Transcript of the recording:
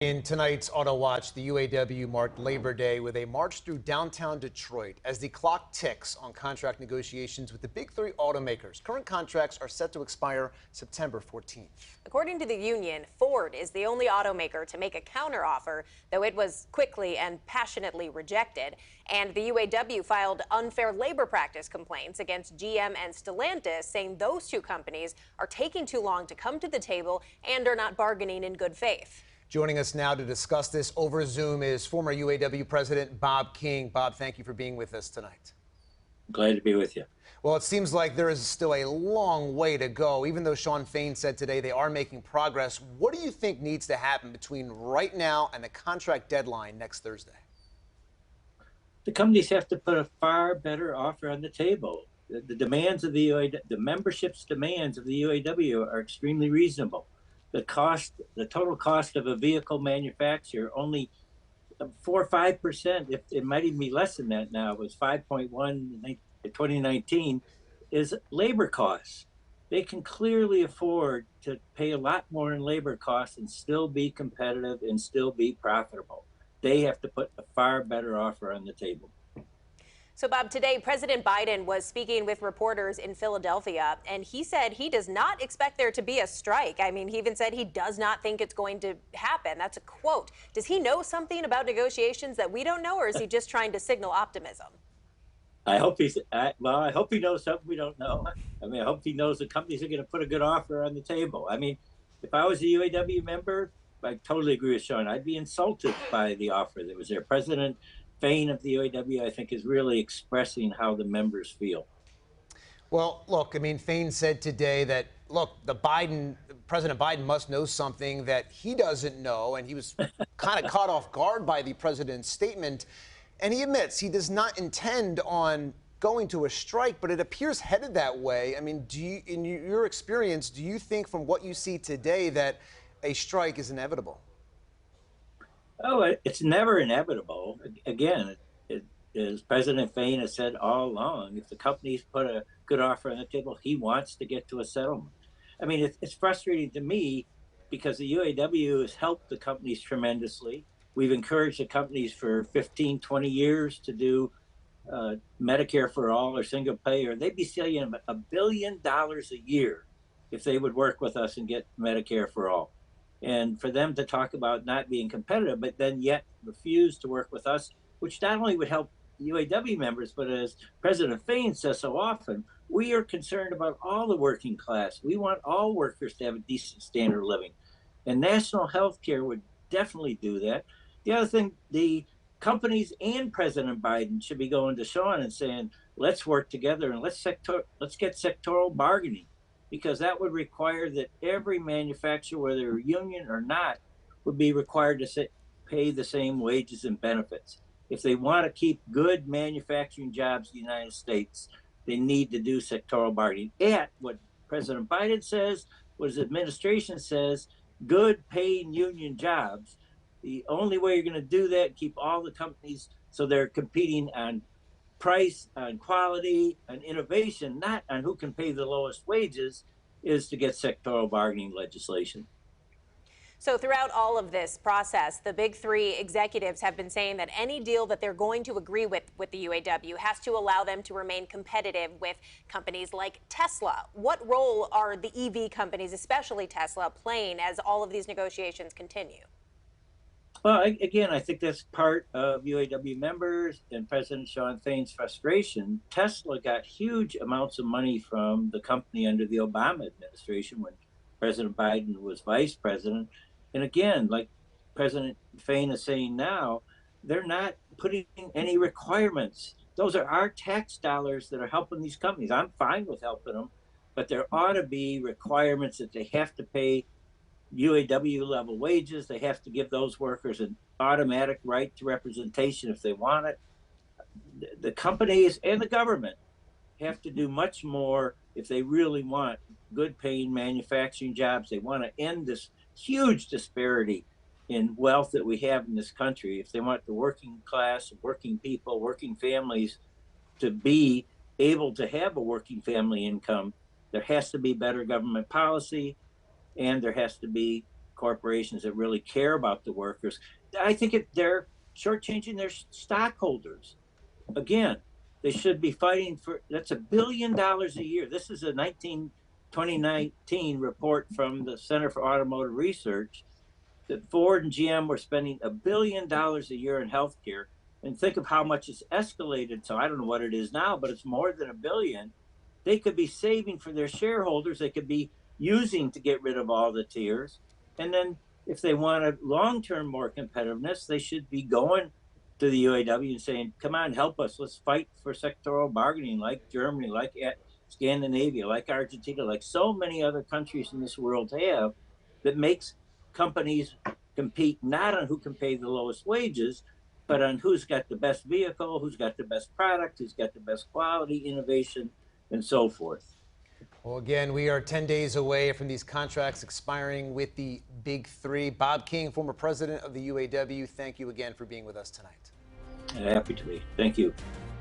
In tonight's Auto Watch, the UAW marked Labor Day with a march through downtown Detroit as the clock ticks on contract negotiations with the big three automakers. Current contracts are set to expire September 14th. According to the union, Ford is the only automaker to make a counteroffer, though it was quickly and passionately rejected. And the UAW filed unfair labor practice complaints against GM and Stellantis, saying those two companies are taking too long to come to the table and are not bargaining in good faith. Joining us now to discuss this over Zoom is former UAW President Bob King. Bob, thank you for being with us tonight. Glad to be with you. Well, it seems like there is still a long way to go. Even though Shawn Fain said today they are making progress, what do you think needs to happen between right now and the contract deadline next Thursday? The companies have to put a far better offer on the table. The demands of the UAW, the membership's demands of the UAW are extremely reasonable. The total cost of a vehicle manufacturer, only 4 or 5%, if it might even be less than that now, it was 5.1 in 2019, is labor costs. They can clearly afford to pay a lot more in labor costs and still be competitive and still be profitable. They have to put a far better offer on the table. So, Bob, today President Biden was speaking with reporters in Philadelphia, and he said he does not expect there to be a strike. I mean, he even said he does not think it's going to happen. That's a quote. Does he know something about negotiations that we don't know, or is he just trying to signal optimism? I hope he knows something we don't know. I mean, I hope he knows the companies are going to put a good offer on the table. I mean, if I was a UAW member, I totally agree with Shawn. I'd be insulted by the offer that was there. President Fain of the UAW, I think, is really expressing how the members feel. Well, look, I mean, Fain said today that, look, President Biden must know something that he doesn't know, and he was kind of caught off guard by the president's statement. And he admits he does not intend on going to a strike, but it appears headed that way. I mean, in your experience, do you think from what you see today that a strike is inevitable? Oh, it's never inevitable. Again, as President Fain has said all along, if the companies put a good offer on the table, he wants to get to a settlement. I mean, it's frustrating to me because the UAW has helped the companies tremendously. We've encouraged the companies for 15, 20 years to do Medicare for all or single payer. They'd be saving $1 billion a year if they would work with us and get Medicare for all. And for them to talk about not being competitive, but then yet refuse to work with us, which not only would help UAW members, but as President Fain says so often, we are concerned about all the working class. We want all workers to have a decent standard of living. And national health care would definitely do that. The other thing, the companies and President Biden should be going to Shawn and saying, let's work together and let's get sectoral bargaining, because that would require that every manufacturer, whether union or not, would be required to pay the same wages and benefits. If they want to keep good manufacturing jobs in the United States, they need to do sectoral bargaining at what President Biden says, what his administration says, good paying union jobs. The only way you're going to do that, keep all the companies so they're competing on price, on quality, on innovation, not on who can pay the lowest wages, is to get sectoral bargaining legislation. So throughout all of this process, the big three executives have been saying that any deal that they're going to agree with the UAW has to allow them to remain competitive with companies like Tesla. What role are the EV companies, especially Tesla, playing as all of these negotiations continue? Well, again, I think that's part of UAW members and President Shawn Fain's frustration. Tesla got huge amounts of money from the company under the Obama administration when President Biden was vice president. And again, like President Fain is saying now, they're not putting any requirements. Those are our tax dollars that are helping these companies. I'm fine with helping them, but there ought to be requirements that they have to pay UAW level wages. They have to give those workers an automatic right to representation if they want it. The companies and the government have to do much more if they really want good paying manufacturing jobs. They want to end this huge disparity in wealth that we have in this country. If they want the working class, working people, working families to be able to have a working family income, there has to be better government policy. And there has to be corporations that really care about the workers. I think they're shortchanging their stockholders. Again, they should be fighting for, that's $1 billion a year. This is a 2019 report from the Center for Automotive Research that Ford and GM were spending $1 billion a year in healthcare. And think of how much it's escalated. So I don't know what it is now, but it's more than $1 billion. They could be saving for their shareholders. They could be using to get rid of all the tiers. And then if they want a long-term more competitiveness, they should be going to the UAW and saying, come on, help us. Let's fight for sectoral bargaining like Germany, like Scandinavia, like Argentina, like so many other countries in this world have, that makes companies compete not on who can pay the lowest wages, but on who's got the best vehicle, who's got the best product, who's got the best quality, innovation, and so forth. Well, again, we are 10 days away from these contracts expiring with the Big Three. Bob King, former president of the UAW, thank you again for being with us tonight. Happy to be. Thank you.